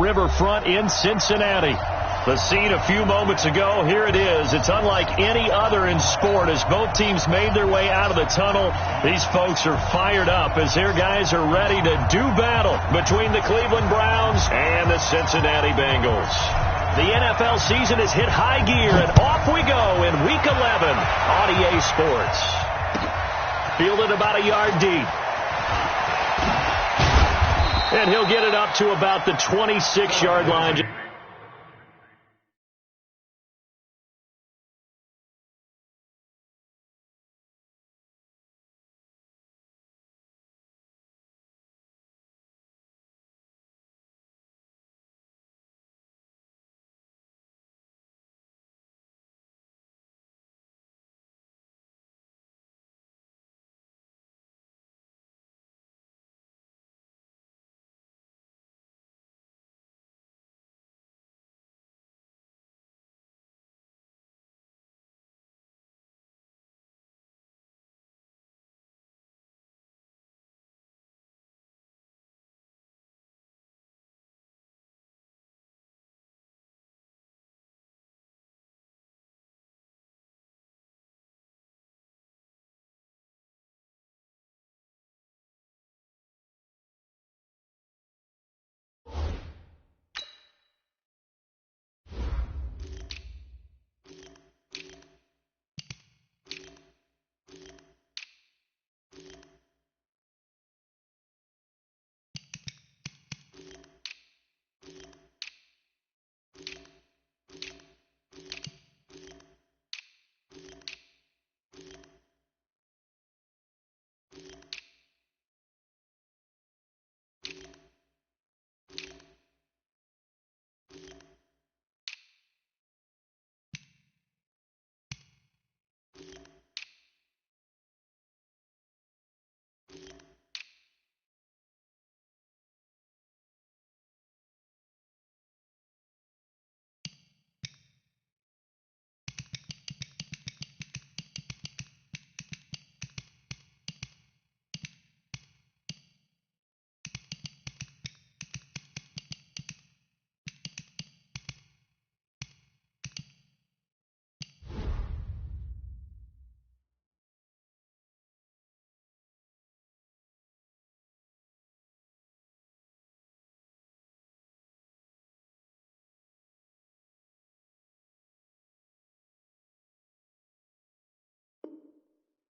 riverfront in Cincinnati. The scene a few moments ago, here it is. It's unlike any other in sport as both teams made their way out of the tunnel. These folks are fired up as their guys are ready to do battle between the Cleveland Browns and the Cincinnati Bengals. The NFL season has hit high gear, and off we go in Week 11 on EA Sports. Fielded about a yard deep. And he'll get it up to about the 26-yard line.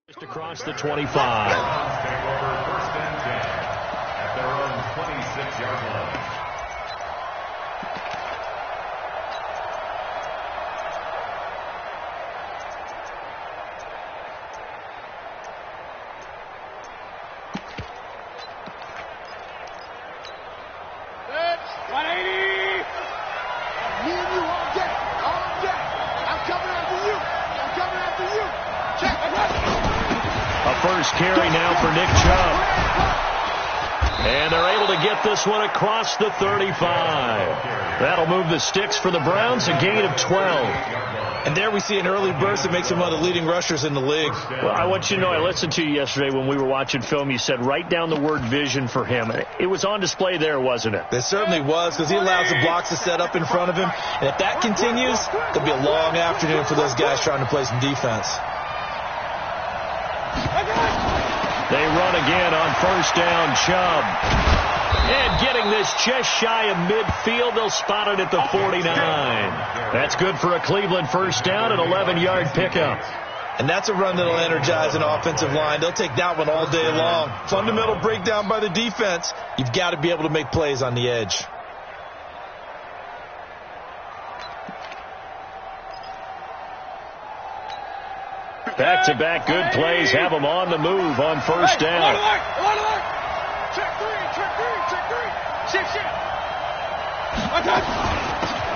Just across the 25. First and 10 at their own 26-yard line. First carry now for Nick Chubb. And they're able to get this one across the 35. That'll move the sticks for the Browns, a gain of 12. And there we see an early burst that makes him one of the leading rushers in the league. Well, I want you to know, I listened to you yesterday when we were watching film. You said write down the word vision for him. It was on display there, wasn't it? It certainly was, because he allows the blocks to set up in front of him. And if that continues, it'll be a long afternoon for those guys trying to play some defense. They run again on first down, Chubb. And getting this just shy of midfield, they'll spot it at the 49. That's good for a Cleveland first down, an 11-yard pickup. And that's a run that'll energize an offensive line. They'll take that one all day long. Fundamental breakdown by the defense. You've got to be able to make plays on the edge. Back-to-back good plays have them on the move on first down.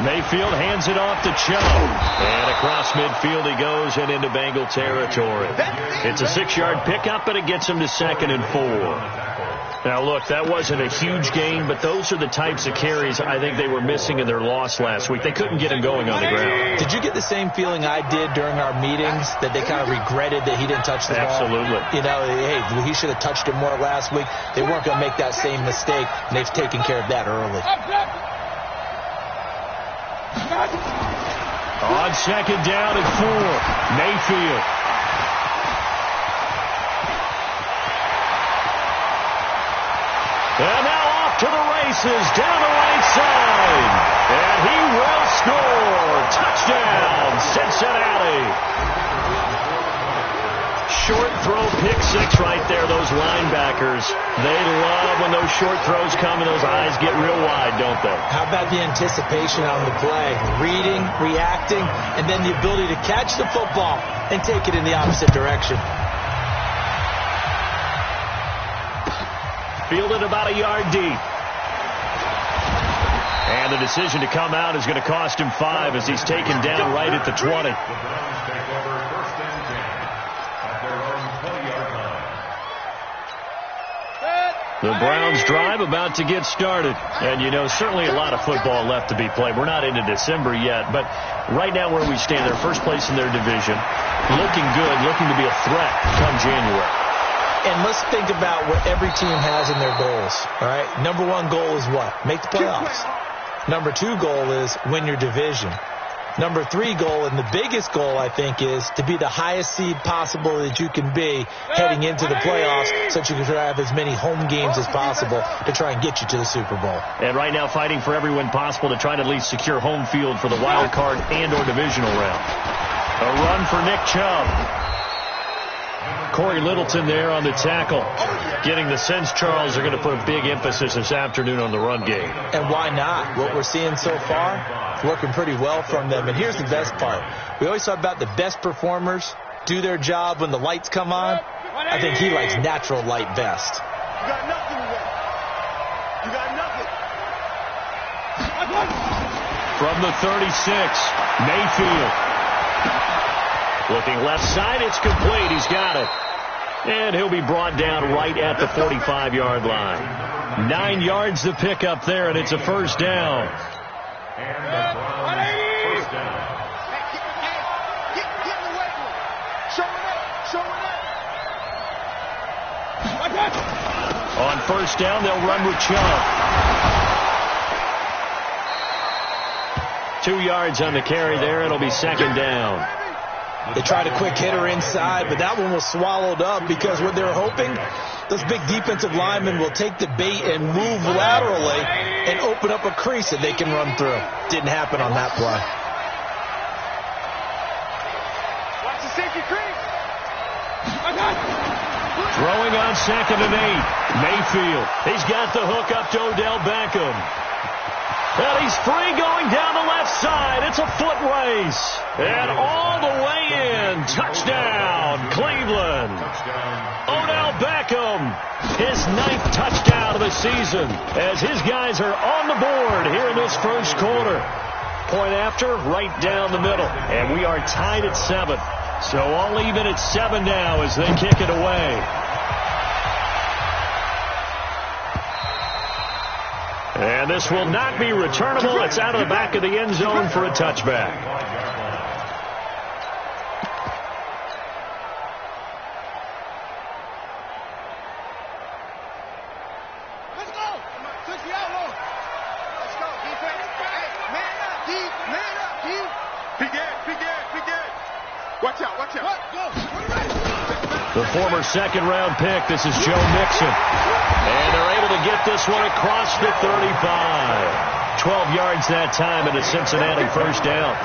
Mayfield hands it off to Chubb. And across midfield he goes and into Bengal territory. It's a 6-yard pickup, and it gets him to 2nd and 4. Now, look, that wasn't a huge gain, but those are the types of carries I think they were missing in their loss last week. They couldn't get him going on the ground. Did you get the same feeling I did during our meetings, that they kind of regretted that he didn't touch the ball? Absolutely. You know, hey, he should have touched it more last week. They weren't going to make that same mistake, and they've taken care of that early. On second down and 4, Mayfield. And now off to the races, down the right side. And he will score. Touchdown, Cincinnati. Short throw, pick six right there, those linebackers. They love when those short throws come and those eyes get real wide, don't they? How about the anticipation on the play? Reading, reacting, and then the ability to catch the football and take it in the opposite direction. Fielded about a yard deep. And the decision to come out is going to cost him 5 as he's taken down right at the 20. The Browns take over first and 10 at their own 20-yard line. The Browns drive about to get started. And, you know, certainly a lot of football left to be played. We're not into December yet, but right now where we stand, they're first place in their division. Looking good, looking to be a threat come January. And let's think about what every team has in their goals, all right? Number 1 goal is what? Make the playoffs. Number 2 goal is win your division. Number 3 goal, and the biggest goal, I think, is to be the highest seed possible that you can be heading into the playoffs so that you can have as many home games as possible to try and get you to the Super Bowl. And right now fighting for every win possible to try to at least secure home field for the wild card and or divisional round. A run for Nick Chubb. Corey Littleton there on the tackle. Getting the sense, Charles, are going to put a big emphasis this afternoon on the run game. And why not? What we're seeing so far, working pretty well from them. And here's the best part. We always talk about the best performers do their job when the lights come on. I think he likes natural light best. You got nothing today. You got nothing. From the 36, Mayfield. Looking left side, it's complete. He's got it. And he'll be brought down right at the 45-yard line. 9 yards to pick up there, and it's a first down. And the Browns first down. Get in the weight room. Show it up. On first down, they'll run with Chubb. 2 yards on the carry there. It'll be second down. They tried a quick hitter inside, but that one was swallowed up because what they were hoping, those big defensive linemen will take the bait and move laterally and open up a crease that they can run through. Didn't happen on that play. Watch the safety crease. Throwing on second and 8. Mayfield. He's got the hook up to Odell Beckham. And he's free going down the left side. It's a foot race. And all the way in. Touchdown, Cleveland. Odell Beckham, his 9th touchdown of the season as his guys are on the board here in this first quarter. Point after, right down the middle. And we are tied at 7. So all even at 7 now as they kick it away. And this will not be returnable. It's out of the back of the end zone for a touchback. Let's go. Push me out low. Let's go. Defense. Hey, man up, D. Man up, D. Big Ed. Watch out. Go. The former second-round pick, this is Joe Mixon. And they're able to get this one across the 35. 12 yards that time and a Cincinnati first down.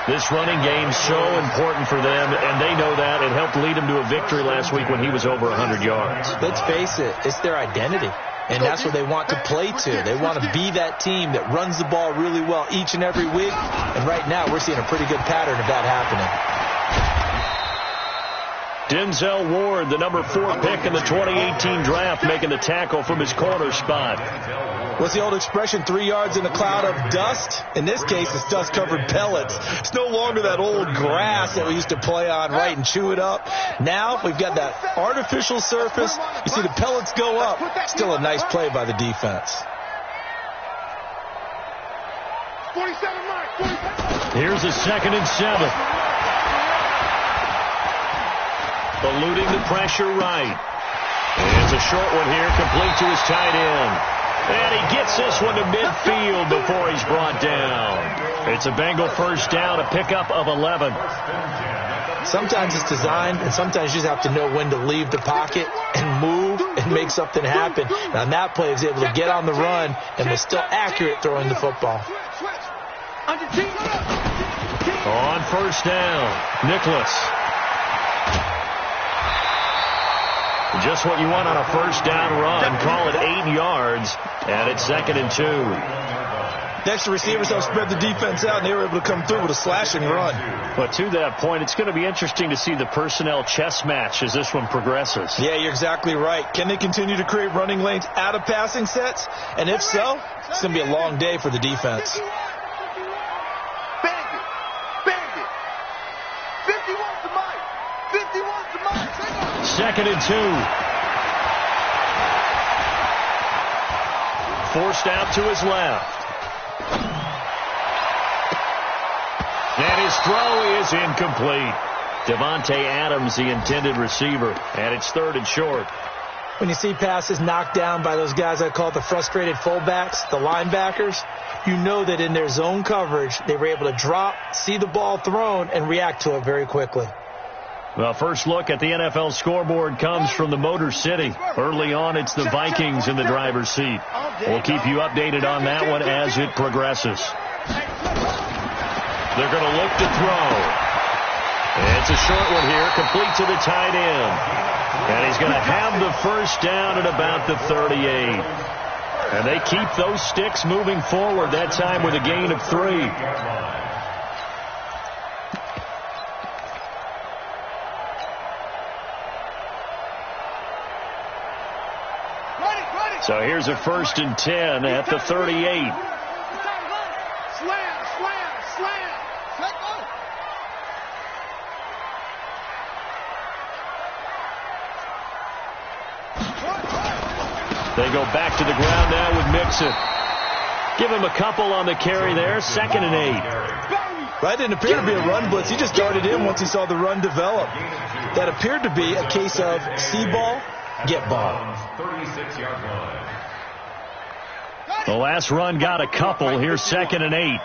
This running game so important for them, and they know that. It helped lead them to a victory last week when he was over 100 yards. Let's face it, it's their identity. And that's what they want to play to. They want to be that team that runs the ball really well each and every week. And right now we're seeing a pretty good pattern of that happening. Denzel Ward, the number 4 pick in the 2018 draft, making the tackle from his corner spot. What's the old expression, 3 yards in a cloud of dust? In this case, it's dust-covered pellets. It's no longer that old grass that we used to play on, right, and chew it up. Now we've got that artificial surface. You see the pellets go up. Still a nice play by the defense. 47, Mike. 47. Here's a 2nd and 7. Eluding the pressure right. And it's a short one here, complete to his tight end. And he gets this one to midfield before he's brought down. It's a Bengal first down, a pickup of 11. Sometimes it's designed, and sometimes you just have to know when to leave the pocket and move and make something happen. And on that play, he was able to get on the run and was still accurate throwing the football. On first down, Nicholas. Just what you want on a first down run. Call it 8 yards, and it's 2nd and 2. The extra receivers helped spread the defense out, and they were able to come through with a slashing run. But to that point, it's going to be interesting to see the personnel chess match as this one progresses. Yeah, you're exactly right. Can they continue to create running lanes out of passing sets? And if so, it's going to be a long day for the defense. Bang it. Bang it. 50 wants the mic. 50 wants the mic. 2nd and 2. Forced out to his left. And his throw is incomplete. Devontae Adams, the intended receiver, and it's 3rd and short. When you see passes knocked down by those guys I call the frustrated fullbacks, the linebackers, you know that in their zone coverage, they were able to drop, see the ball thrown, and react to it very quickly. Well, first look at the NFL scoreboard comes from the Motor City. Early on, it's the Vikings in the driver's seat. We'll keep you updated on that one as it progresses. They're going to look to throw. It's a short one here, complete to the tight end. And he's going to have the first down at about the 38. And they keep those sticks moving forward, that time with a gain of 3. So here's a 1st and 10 at the 38. They go back to the ground now with Mixon. Give him a couple on the carry there. 2nd and 8. Right, didn't appear to be a run blitz. He just darted in once he saw the run develop. That appeared to be a case of see ball, get ball. 36-yard line. The last run got a couple. Here's 2nd and 8.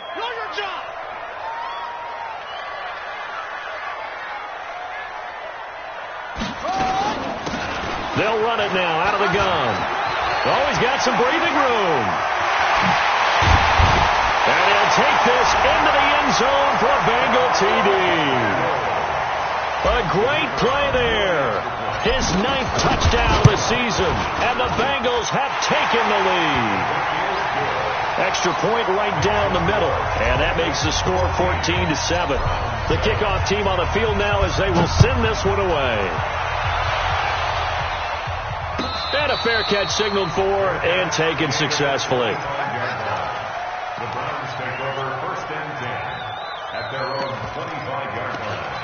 They'll run it now out of the gun. Oh, he's got some breathing room. And he'll take this into the end zone for a Bengal TD. A great play there. His 9th touchdown of the season. And the Bengals have taken the lead. Extra point right down the middle. And that makes the score 14-7. The kickoff team on the field now as they will send this one away. And a fair catch signaled for and taken successfully. The Browns take over 1st and 10 at their own 25-yard line.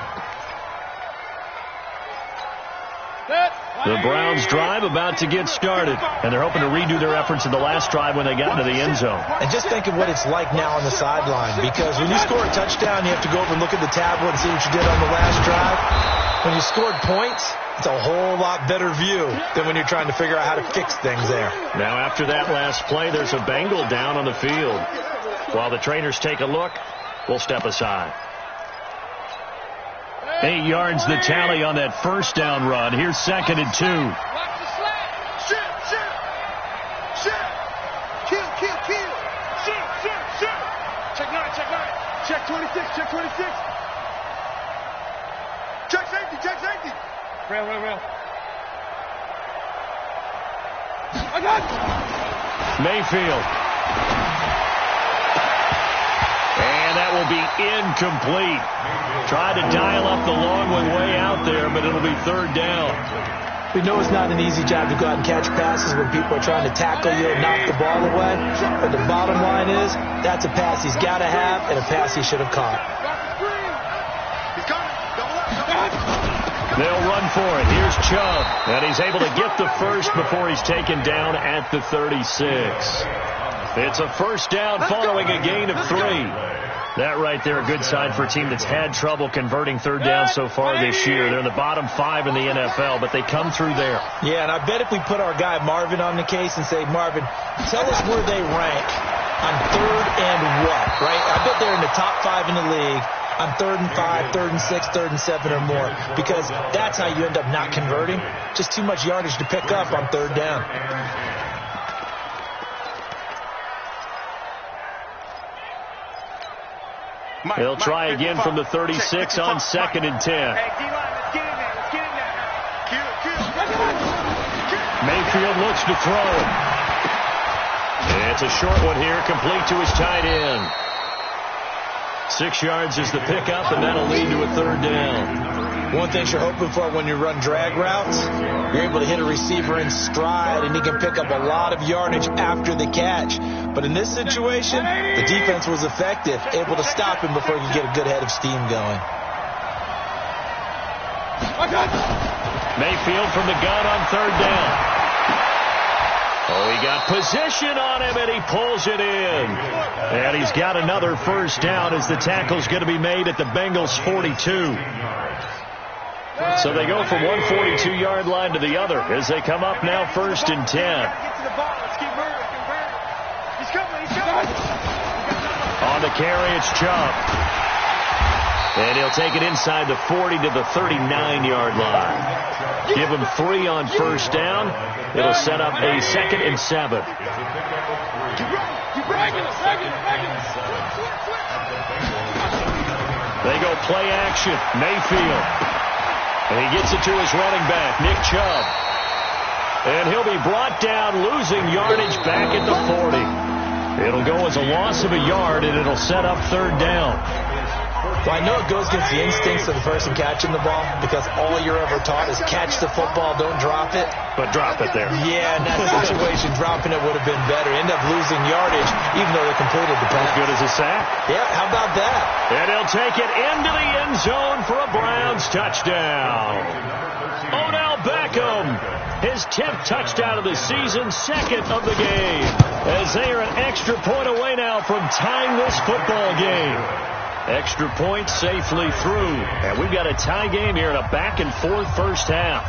The Browns drive about to get started, and they're hoping to redo their efforts in the last drive when they got into the end zone. And just think of what it's like now on the sideline, because when you score a touchdown, you have to go over and look at the tablet and see what you did on the last drive. When you scored points, it's a whole lot better view than when you're trying to figure out how to fix things there. Now after that last play, there's a Bengal down on the field. While the trainers take a look, we'll step aside. 8 yards the tally on that first down run. Here's 2nd and 2. Kill. Check 9. Check 26. Check safety. Rail. I got it. Mayfield. And that will be incomplete. Try to dial up the long one way out there, but it'll be 3rd down. We know it's not an easy job to go out and catch passes when people are trying to tackle you and knock the ball away. But the bottom line is, that's a pass he's got to have and a pass he should have caught. They'll run for it. Here's Chubb. And he's able to get the first before he's taken down at the 36. It's a first down following a gain of 3. That right there, a good sign for a team that's had trouble converting 3rd down so far this year. They're in the bottom 5 in the NFL, but they come through there. Yeah, and I bet if we put our guy Marvin on the case and say, Marvin, tell us where they rank on 3rd and what? right? I bet they're in the top 5 in the league on 3rd and 5, 3rd and 6, 3rd and 7 or more, because that's how you end up not converting. Just too much yardage to pick up on 3rd down. They'll try again from the 36 on 2nd and 10. Hey, D-line, let's get in there. Let's get in there. Mayfield looks to throw. It's a short one here, complete to his tight end. 6 yards is the pickup, and that'll lead to a 3rd down. One thing you're hoping for when you run drag routes, you're able to hit a receiver in stride, and he can pick up a lot of yardage after the catch. But in this situation, the defense was effective, able to stop him before he could get a good head of steam going. Mayfield from the gun on 3rd down. Oh, he got position on him, and he pulls it in. And he's got another 1st down as the tackle's going to be made at the Bengals' 42. So they go from one 42-yard line to the other as they come up now 1st and 10. On the carry, it's Chubb. And he'll take it inside the 40 to the 39-yard line. Give him 3 on 1st down. It'll set up a 2nd and 7. They go play action. Mayfield. And he gets it to his running back, Nick Chubb. And he'll be brought down, losing yardage back at the 40. It'll go as a loss of a yard, and it'll set up 3rd down. Well, I know it goes against the instincts of the person catching the ball, because all you're ever taught is catch the football, don't drop it. But drop it there. Yeah, in that situation, dropping it would have been better. End up losing yardage, even though they completed the pass. As good as a sack. Yeah, how about that? And he'll take it into the end zone for a Browns touchdown. Odell Beckham, his 10th touchdown of the season, 2nd of the game, as they are an extra point away now from tying this football game. Extra point safely through. And we've got a tie game here in a back-and-forth 1st half.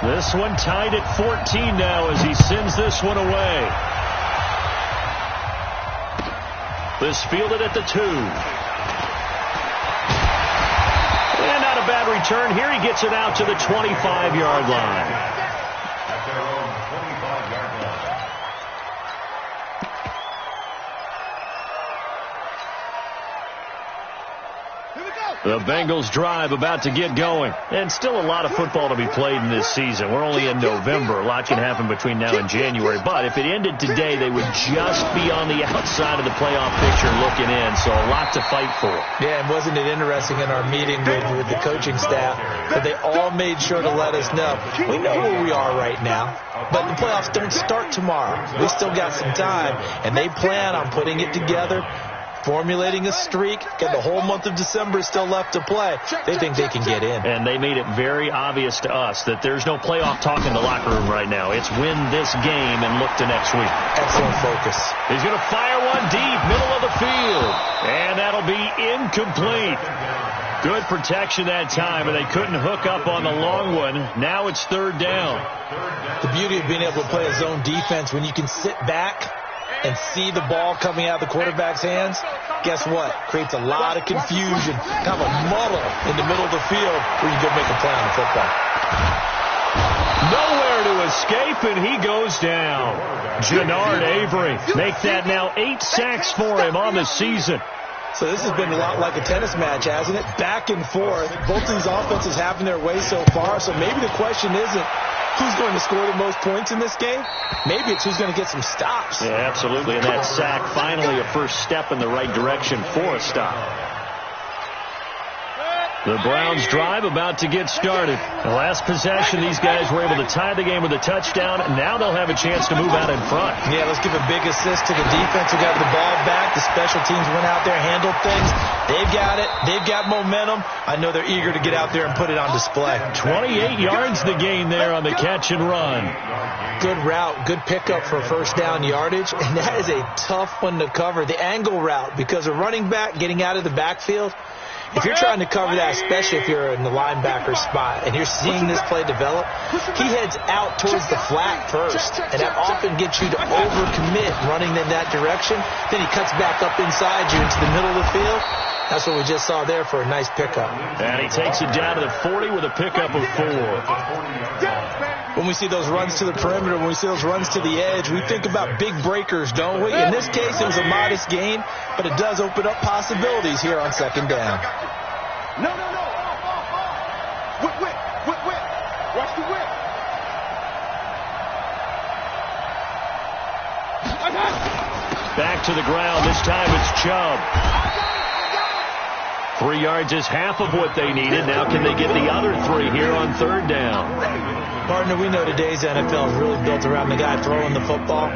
This one tied at 14 now as he sends this one away. This fielded at the 2. And not a bad return here. He gets it out to the 25-yard line. At their own 25-yard line. The Bengals drive about to get going. And still a lot of football to be played in this season. We're only in November. A lot can happen between now and January. But if it ended today, they would just be on the outside of the playoff picture looking in. So a lot to fight for. Yeah, and wasn't it interesting in our meeting with the coaching staff that they all made sure to let us know, we know where we are right now, but the playoffs don't start tomorrow. We still got some time, and they plan on putting it together, formulating a streak. Got the whole month of December still left to play. They think they can get in. And they made it very obvious to us that there's no playoff talk in the locker room right now. It's win this game and look to next week. Excellent focus. He's going to fire one deep, middle of the field. And that'll be incomplete. Good protection that time, and they couldn't hook up on the long one. Now it's 3rd down. The beauty of being able to play a zone defense, when you can sit back and see the ball coming out of the quarterback's hands, guess what? Creates a lot of confusion, kind of a muddle in the middle of the field where you go make a play on the football. Nowhere to escape, and he goes down. Jannard Avery, make that now 8 sacks for him on the season. So this has been a lot like a tennis match, hasn't it? Back and forth. Both of these offenses having their way so far, so maybe the question isn't who's going to score the most points in this game. Maybe it's who's going to get some stops. Yeah, absolutely. And that sack, finally a first step in the right direction for a stop. The Browns drive about to get started. The last possession, these guys were able to tie the game with a touchdown. Now they'll have a chance to move out in front. Yeah, let's give a big assist to the defense who got the ball back. The special teams went out there, handled things. They've got it. They've got momentum. I know they're eager to get out there and put it on display. 28 yards the gain there on the catch and run. Good route, good pickup for 1st down yardage, and that is a tough one to cover. The angle route, because a running back getting out of the backfield, If you're trying to cover that, especially if you're in the linebacker spot and you're seeing this play develop, he heads out towards the flat first, and that often gets you to overcommit running in that direction. Then he cuts back up inside you into the middle of the field. That's what we just saw there for a nice pickup. And he takes it down to the 40 with a pickup of 4. When we see those runs to the perimeter, when we see those runs to the edge, we think about big breakers, don't we? In this case, it was a modest gain, but it does open up possibilities here on second down. No. Whip. Watch the whip. Back to the ground. This time it's Chubb. 3 yards is half of what they needed. Now can they get the other 3 here on third down? Partner, we know today's NFL is really built around the guy throwing the football.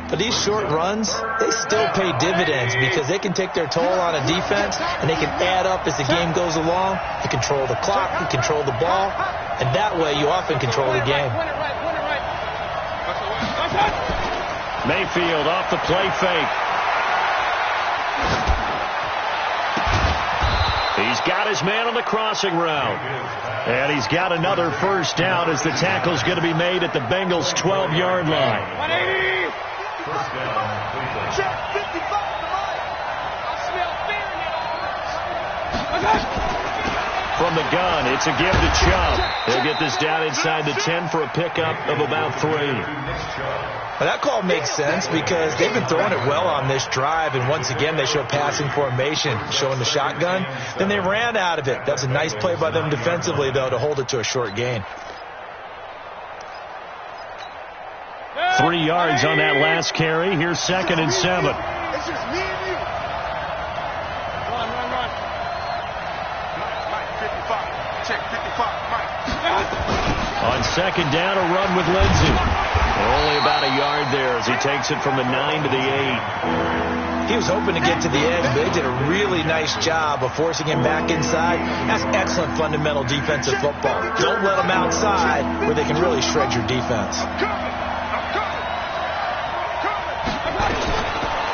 But these short runs, they still pay dividends because they can take their toll on a defense and they can add up as the game goes along. You control the clock, you control the ball, and that way you often control the game. Mayfield off the play fake. He's got his man on the crossing route. And he's got another first down as the tackle's going to be made at the Bengals' 12-yard line. 180. First down, Cleveland. Check 55 to Mike. I smell fear in your arms. From the gun, it's a give to Chubb. He'll get this down inside the 10 for a pickup of about 3. Well, that call makes sense because they've been throwing it well on this drive, and once again they show passing formation, showing the shotgun. Then they ran out of it. That's a nice play by them defensively, though, to hold it to a short gain. 3 yards on that last carry. Here's 2nd and 7. It's just me and you. Run. Mike, 55. Check 55. Mike. On 2nd down, a run with Lindsey. Only about a yard there as he takes it from the 9 to the 8. He was hoping to get to the edge, but they did a really nice job of forcing him back inside. That's excellent fundamental defensive football. Don't let them outside where they can really shred your defense.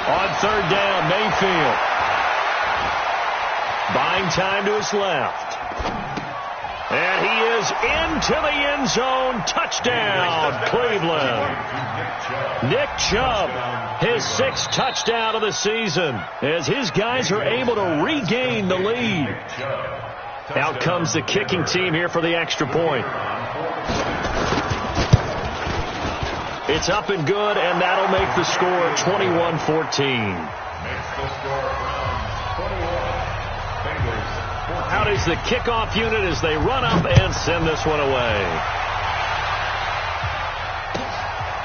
On 3rd down, Mayfield. Buying time to his left. And he is into the end zone. Touchdown, Cleveland. Nick Chubb, his 6th touchdown of the season, as his guys are able to regain the lead. Out comes the kicking team here for the extra point. It's up and good, and that'll make the score 21-14. Out is the kickoff unit as they run up and send this one away.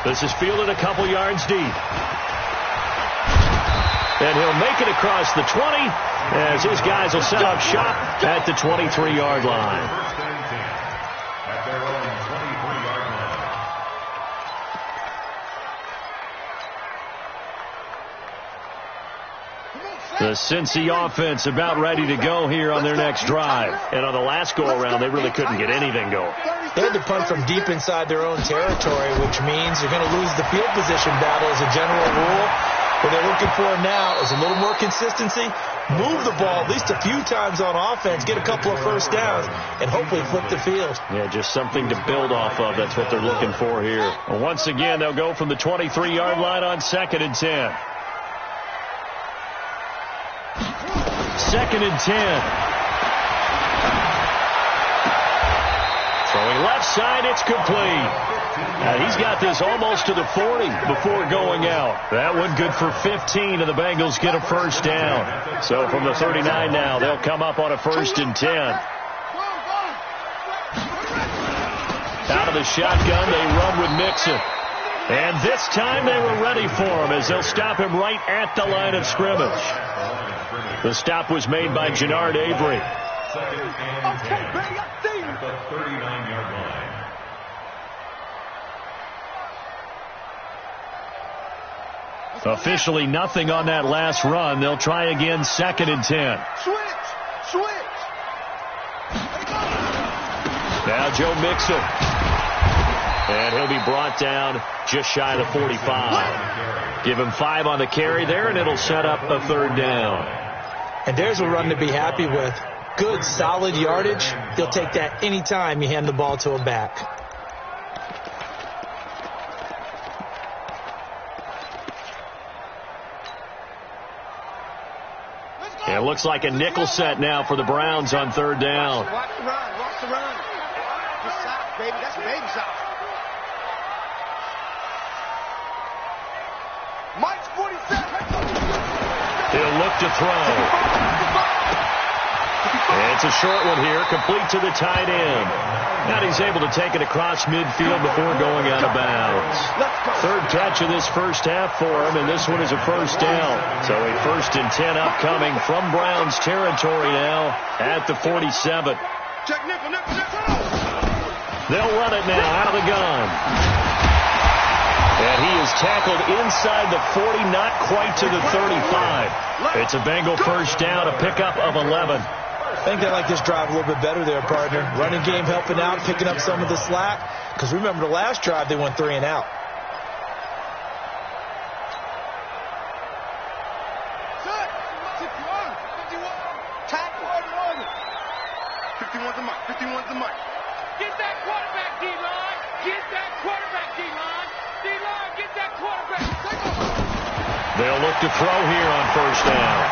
This is fielded a couple yards deep. And he'll make it across the 20 as his guys will set up shop at the 23-yard line. At their own 23-yard line. The Cincy offense about ready to go here on their next drive. And on the last go-around, they really couldn't get anything going. They had to punt from deep inside their own territory, which means they're going to lose the field position battle as a general rule. What they're looking for now is a little more consistency, move the ball at least a few times on offense, get a couple of first downs, and hopefully flip the field. Yeah, just something to build off of. That's what they're looking for here. Well, once again, they'll go from the 23-yard line on 2nd and 10. 2nd and 10. Throwing left side, it's complete. He's got this almost to the 40 before going out. That one good for 15, and the Bengals get a first down. So from the 39 now, they'll come up on a 1st and 10. Out of the shotgun, they run with Mixon. And this time they were ready for him as they'll stop him right at the line of scrimmage. The stop was made by Jannard Avery. 2nd and 10 at the 39-yard line. Officially nothing on that last run. They'll try again 2nd and 10. Switch. Now Joe Mixon. And he'll be brought down just shy of the 45. Give him 5 on the carry there, and it'll set up a 3rd down. And there's a run to be happy with. good, solid yardage, he'll take that anytime you hand the ball to him back. It looks like a nickel set now for the Browns on third down. Watch the run. Watch the run. Just south, baby. That's baby south. Mike's 47. He'll look to throw. And it's a short one here, complete to the tight end. And he's able to take it across midfield before going out of bounds. Third catch of this first half for him, and this one is a first down. So a 1st and 10 upcoming from Browns territory now at the 47. Check nickel. They'll run it now out of the gun. And he is tackled inside the 40, not quite to the 35. It's a Bengal first down, a pickup of 11. I think they like this drive a little bit better there, partner. Running game helping out, picking up some of the slack. Because remember the last drive, they went 3 and out. Good. 51. Tackle. 51's the mic. 51's the mic. Get that quarterback, D-line. Get that quarterback, D-line. D-line, get that quarterback. They'll look to throw here on first down.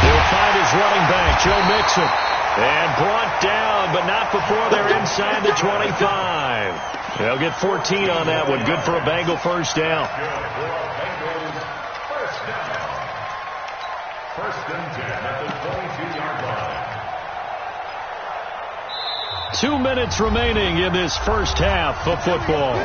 He'll find his running back, Joe Mixon. And brought down, but not before they're inside the 25. They'll get 14 on that one. Good for a Bengal first down. First and 10 at the 22-yard line. 2 minutes remaining in this first half of football.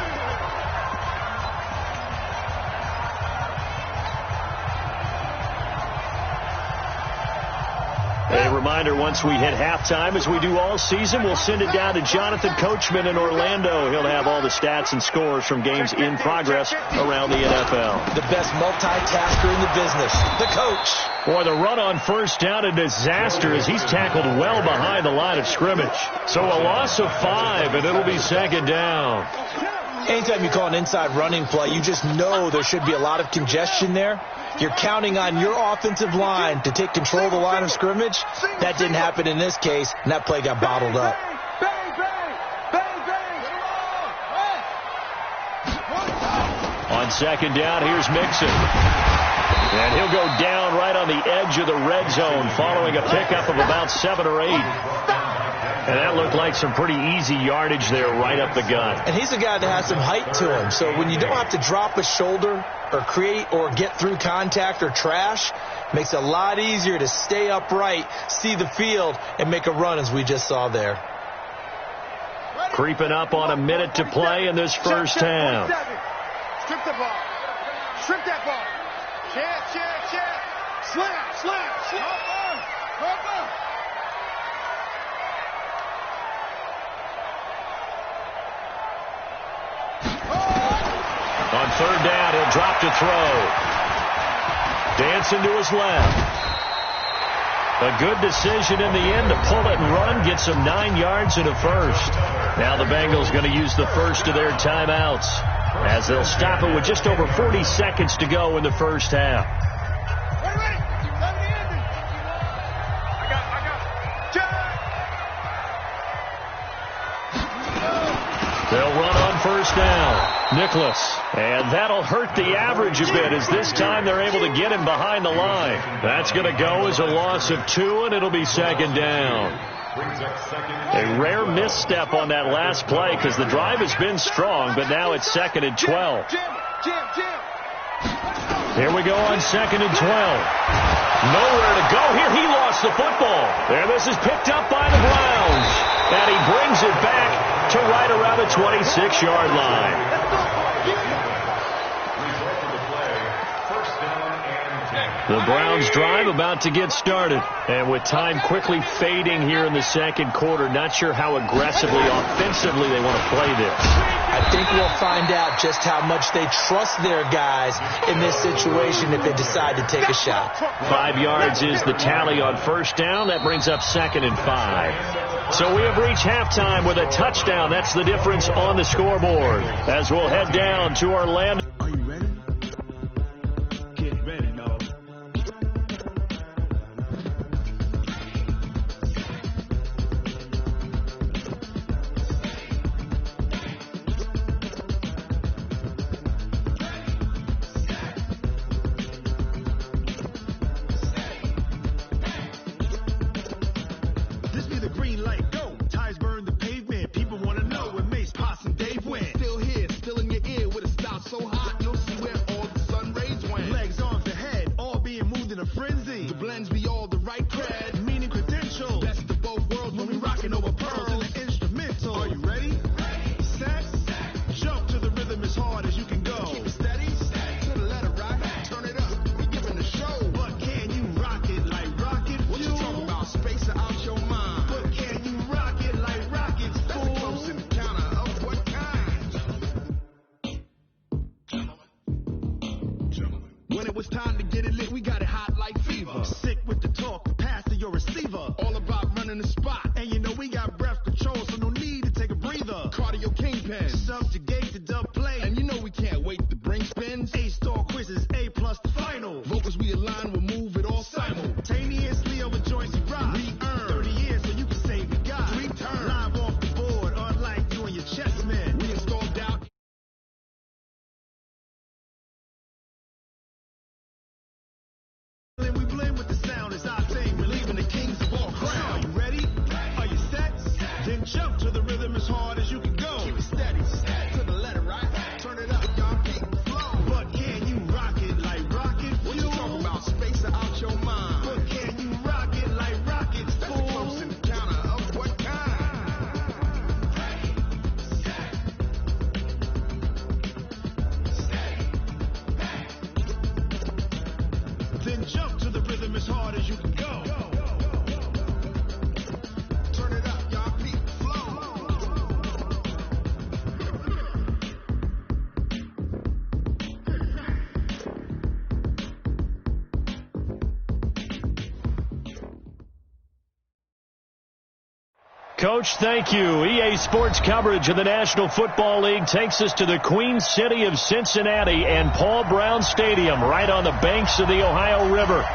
A reminder, once we hit halftime, as we do all season, we'll send it down to Jonathan Coachman in Orlando. He'll have all the stats and scores from games in progress around the NFL. The best multitasker in the business, the coach. Boy, the run on first down, a disaster as he's tackled well behind the line of scrimmage. So a loss of 5, and it'll be second down. Anytime you call an inside running play, you just know there should be a lot of congestion there. You're counting on your offensive line to take control of the line of scrimmage. That didn't happen in this case, and that play got bottled up. On second down, here's Mixon. And he'll go down right on the edge of the red zone following a pickup of about 7 or 8. And that looked like some pretty easy yardage there right up the gut. And he's a guy that has some height to him. So when you don't have to drop a shoulder or create or get through contact or trash, makes it a lot easier to stay upright, see the field, and make a run as we just saw there. Creeping up on a minute to play in this first half. Strip the ball. Strip that ball. Check. Slam. On third down, he'll drop to throw. Dancing to his left. A good decision in the end to pull it and run, get some 9 yards and a first. Now the Bengals going to use the first of their timeouts as they'll stop it with just over 40 seconds to go in the first half. They'll run on first down. Nicholas. And that'll hurt the average a bit as this time they're able to get him behind the line. That's going to go as a loss of 2, and it'll be second down. A rare misstep on that last play because the drive has been strong, but now it's second and 12. Here we go on second and 12. Nowhere to go here. He lost the football. There, this is picked up by the Browns. And he brings it back to right around the 26-yard line. The Browns drive about to get started. And with time quickly fading here in the second quarter, not sure how aggressively, offensively they want to play this. I think we'll find out just how much they trust their guys in this situation if they decide to take a shot. 5 yards is the tally on first down. That brings up second and 5. So we have reached halftime with a touchdown. That's the difference on the scoreboard. As we'll head down to Orlando. Are you ready? Get ready, dog. it's time to get it lit, we got it hot like fever. Sick with the talk, pass to your receiver. All about running the spot. And you know we got breath control, so no need to take a breather. Cardio kingpin, subjugate the dub play. And you know we can't wait to bring spins. A-star quizzes, A+ the final. Vocals we align, we'll move it all simultaneously over joints we rock. We earn 30 years so you can save the guy. Return live off the board, unlike you and your chess men. We installed out. We blend with the sound, it's our thing. We're leaving the kings of all crown. Are you ready? Are you set? Then jump to the rhythm as hard as you can go. Keep it steady, to the letter, right? Turn it up, y'all keep the flow. But can you rock it like rocket fuel? What you talking about? Space out your mind. But can you rock it like rockets? That's the close encounter of what kind? Then jump to the rhythm as hard as you can go. Turn it up, y'all keep the flow. Coach, thank you. EA Sports coverage of the National Football League takes us to the Queen City of Cincinnati and Paul Brown Stadium right on the banks of the Ohio River.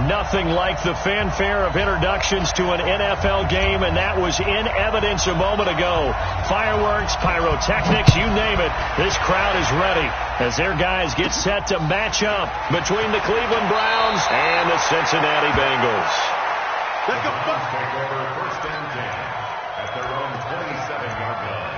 Nothing like the fanfare of introductions to an NFL game, and that was in evidence a moment ago. Fireworks, pyrotechnics, you name it. This crowd is ready as their guys get set to match up between the Cleveland Browns and the Cincinnati Bengals. Let's go. Take over first and 10 at their own 27-yard line.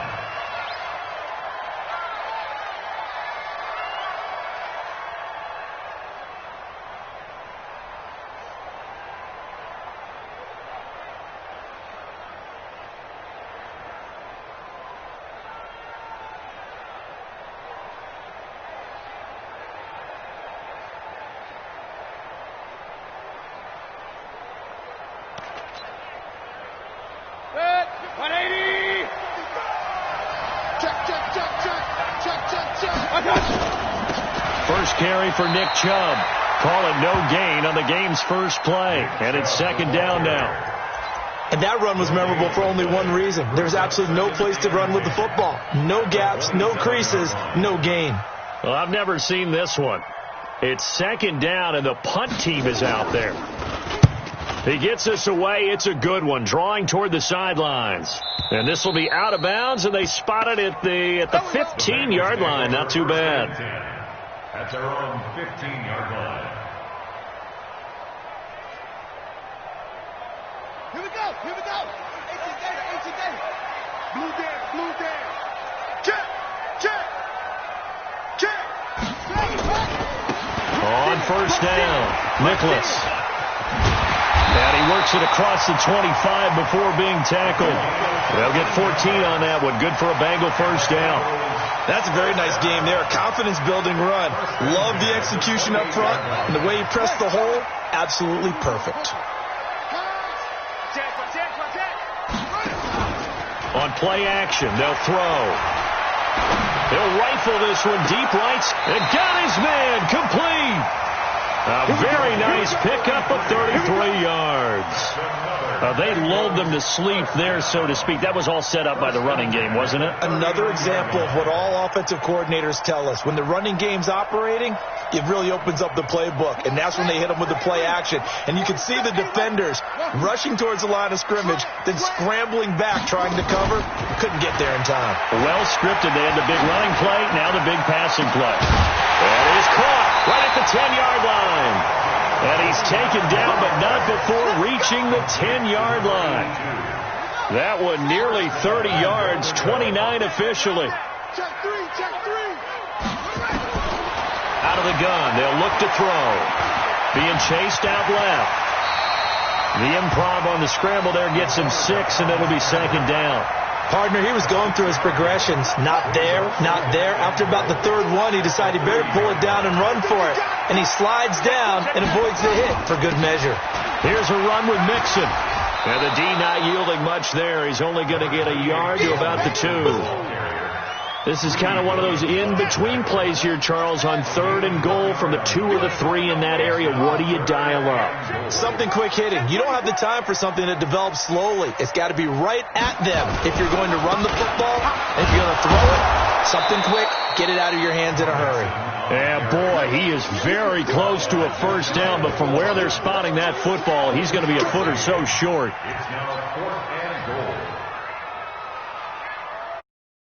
First carry for Nick Chubb. Call it no gain on the game's first play. And it's second down now. And that run was memorable for only one reason. There's absolutely no place to run with the football. No gaps, no creases, no gain. Well, I've never seen this one. It's second down, and the punt team is out there. He gets us away. It's a good one, drawing toward the sidelines. And this will be out of bounds, and they spot it at the 15-yard line. Not too bad. At their own 15-yard line. Here we go, here we go. 18 Davis. Blue down. Check. On first down, Nicholas. And he works it across the 25 before being tackled. They'll get 14 on that one. Good for a Bengal first down. That's a very nice game there. Confidence-building run. Love the execution up front. And the way he pressed the hole, absolutely perfect. On play action, they'll throw. He'll rifle this one deep right. And got his man complete. A very nice pickup of 33 yards. They lulled them to sleep there, so to speak. That was all set up by the running game, wasn't it? Another example of what all offensive coordinators tell us. When the running game's operating, it really opens up the playbook, and that's when they hit them with the play action. And you can see the defenders rushing towards the line of scrimmage, then scrambling back, trying to cover. Couldn't get there in time. Well scripted. They had the big running play, now the big passing play. And he's caught right at the 10-yard line. And he's taken down, but not before reaching the 10-yard line. That one nearly 30 yards, 29 officially. Check three. Out of the gun, they'll look to throw. Being chased out left. The improv on the scramble there gets him 6, and it'll be second down. Partner, he was going through his progressions. Not there. After about the third one, he decided he better pull it down and run for it. And he slides down and avoids the hit for good measure. Here's a run with Mixon. And the D not yielding much there. He's only going to get a yard to about the 2. This is kind of one of those in-between plays here, Charles, on 3rd and goal from the 2 or the 3 in that area. What do you dial up? Something quick hitting. You don't have the time for something that develops slowly. It's got to be right at them if you're going to run the football. If you're going to throw it, something quick, get it out of your hands in a hurry. Yeah, boy, he is very close to a first down, but from where they're spotting that football, he's going to be a foot or so short. It's now 4th and goal.